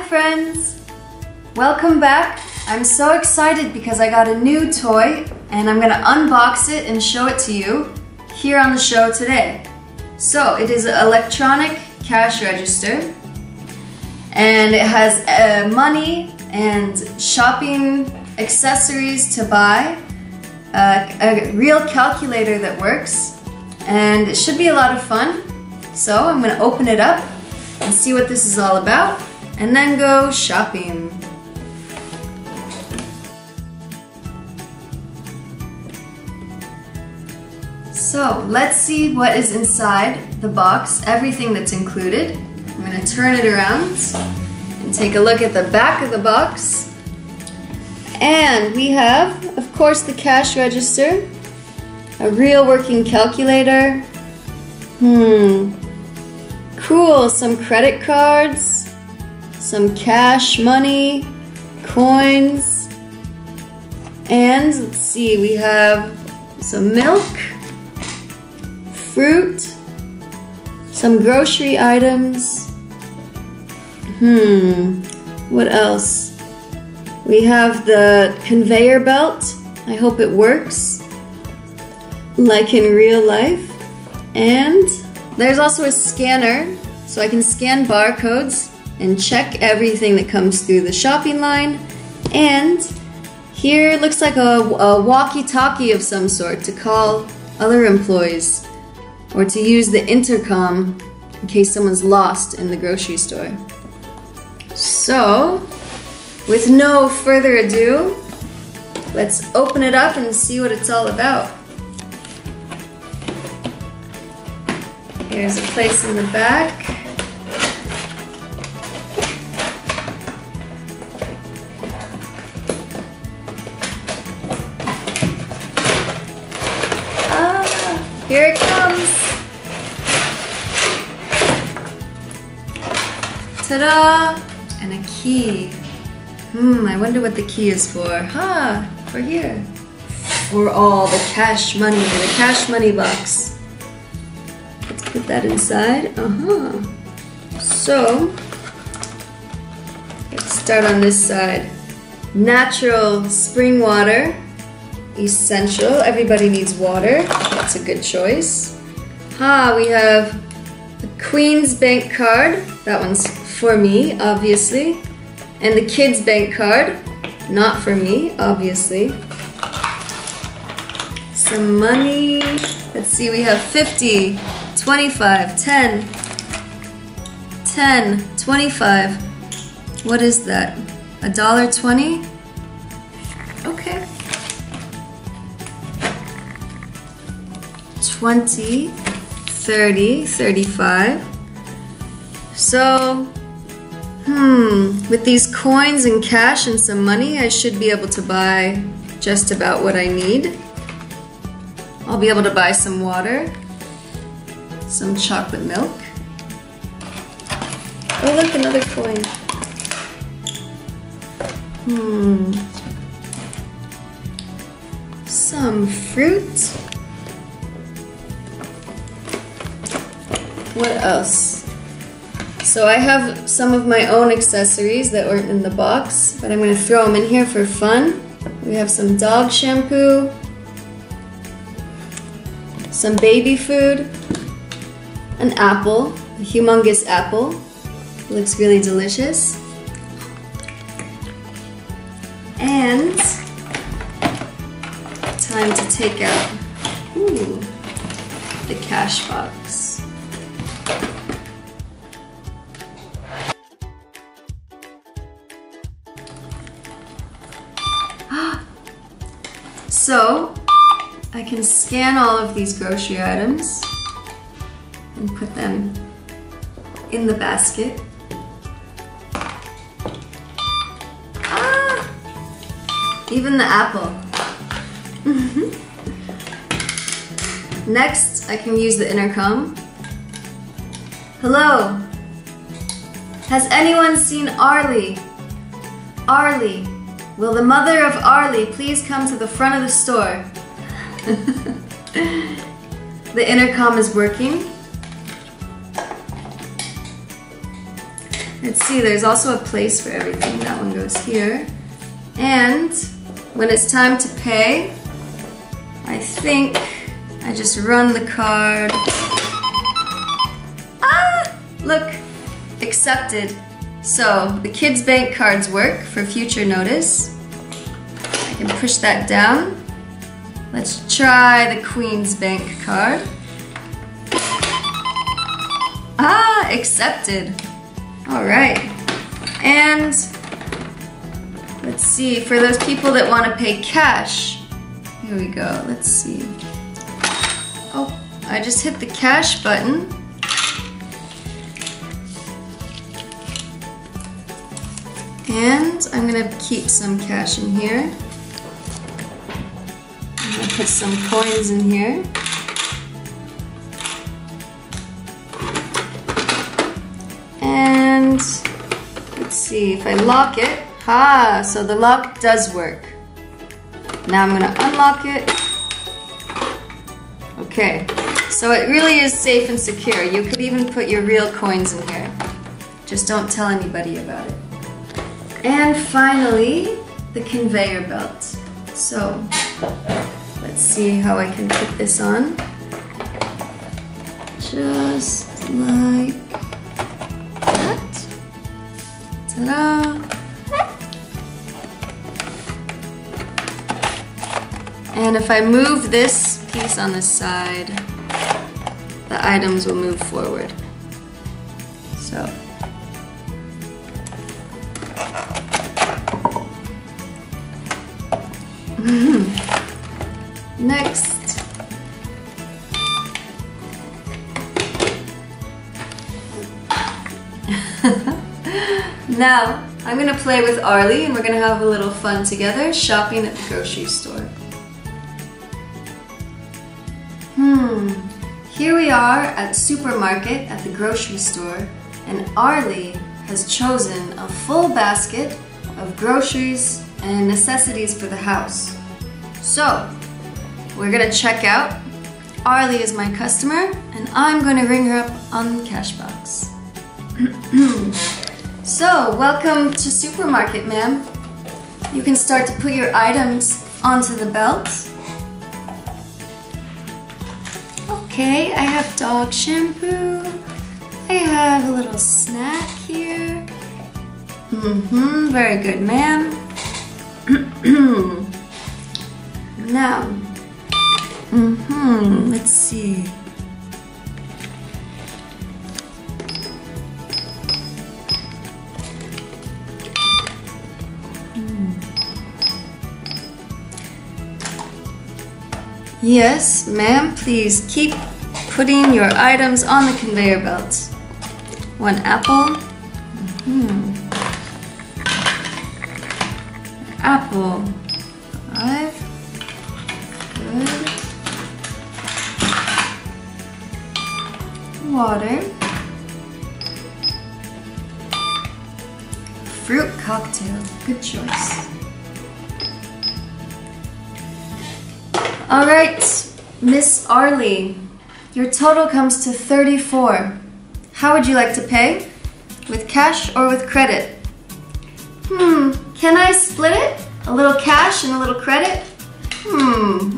friends! Welcome back. I'm so excited because I got a new toy and I'm gonna unbox it and show it to you here on the show today. So it is an electronic cash register and it has money and shopping accessories to buy, a real calculator that works, and it should be a lot of fun. So I'm gonna open it up and see what this is all about and then go shopping. So let's see what is inside the box, everything that's included. I'm going to turn it around and take a look at the back of the box. And we have, of course, the cash register, a real working calculator. Cool, some credit cards, some cash money, coins, and let's see, we have some milk, fruit, some grocery items. What else? We have the conveyor belt. I hope it works like in real life. And there's also a scanner, so I can scan barcodes and check everything that comes through the shopping line. And here it looks like a walkie-talkie of some sort to call other employees or to use the intercom in case someone's lost in the grocery store. So, with no further ado, let's open it up and see what it's all about. Here's a place in the back. Here it comes! Ta-da! And a key. I wonder what the key is for. For here. For all the cash money, the cash money box. Let's put that inside. So, let's start on this side. Natural spring water. Essential. Everybody needs water. That's a good choice. We have the Queen's Bank card. That one's for me, obviously. And the Kids Bank card. Not for me, obviously. Some money. Let's see, we have 50, 25, 10, 10, 25. What is that? $1.20? Okay. 20, 30, 35. So, with these coins and cash and some money, I should be able to buy just about what I need. I'll be able to buy some water, some chocolate milk. Oh look, another coin. Some fruit. What else? So I have some of my own accessories that weren't in the box, but I'm going to throw them in here for fun. We have some dog shampoo, some baby food, an apple, a humongous apple. It looks really delicious. And time to take out the cash box. So, I can scan all of these grocery items and put them in the basket. Even the apple. Next, I can use the intercom. Hello. Has anyone seen Arlee? Arlee. Will the mother of Arlee please come to the front of the store? The intercom is working. Let's see, there's also a place for everything. That one goes here. And when it's time to pay, I think I just run the card. Ah! Look, accepted. So the kids' bank cards work for future notice. I can push that down. Let's try the Queen's Bank card. Ah, accepted. All right. And let's see, for those people that want to pay cash, here we go. Let's see. Oh, I just hit the cash button. And I'm gonna keep some cash in here. I'm gonna put some coins in here. And let's see, if I lock it, so the lock does work. Now I'm gonna unlock it. Okay, so it really is safe and secure. You could even put your real coins in here. Just don't tell anybody about it. And finally, the conveyor belt. So, let's see how I can put this on. Just like that. Ta-da! And if I move this piece on the side, the items will move forward. So. Next. Now, I'm gonna play with Arlee and we're gonna have a little fun together shopping at the grocery store. Here we are at supermarket at the grocery store, and Arlee has chosen a full basket of groceries and necessities for the house. So, we're gonna check out. Arlee is my customer, and I'm gonna ring her up on the cash box. So, welcome to supermarket, ma'am. You can start to put your items onto the belt. Okay, I have dog shampoo. I have a little snack here. Very good, ma'am. Now, let's see. Yes, ma'am, please keep putting your items on the conveyor belt. One apple. Apple. 5. Good. Water. Fruit cocktail. Good choice. All right, Miss Arlee, your total comes to 34. How would you like to pay? With cash or with credit? Can I split it? A little cash and a little credit?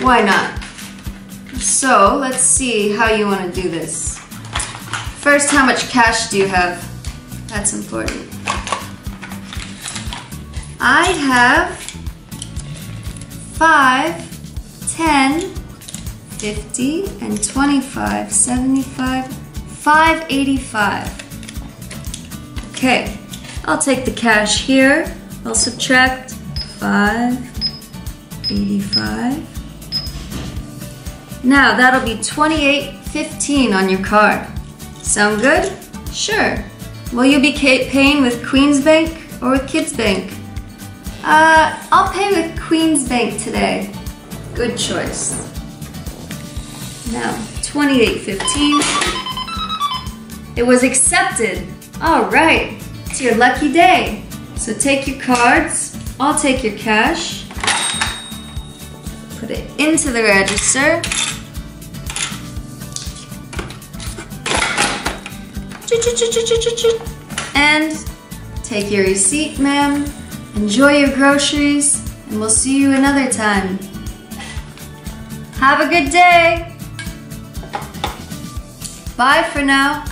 Why not? So, let's see how you want to do this. First, how much cash do you have? That's important. I have 5, 10, 50, and 25, 75, 585. Okay, I'll take the cash here. I'll subtract 585. Now that'll be 28.15 on your card. Sound good? Sure. Will you be paying with Queen's Bank or with Kids Bank? I'll pay with Queen's Bank today. Good choice. Now, 28.15. It was accepted. All right, it's your lucky day. So take your cards. I'll take your cash. Put it into the register. And Take your receipt, ma'am. Enjoy your groceries, and we'll see you another time. Have a good day. Bye for now.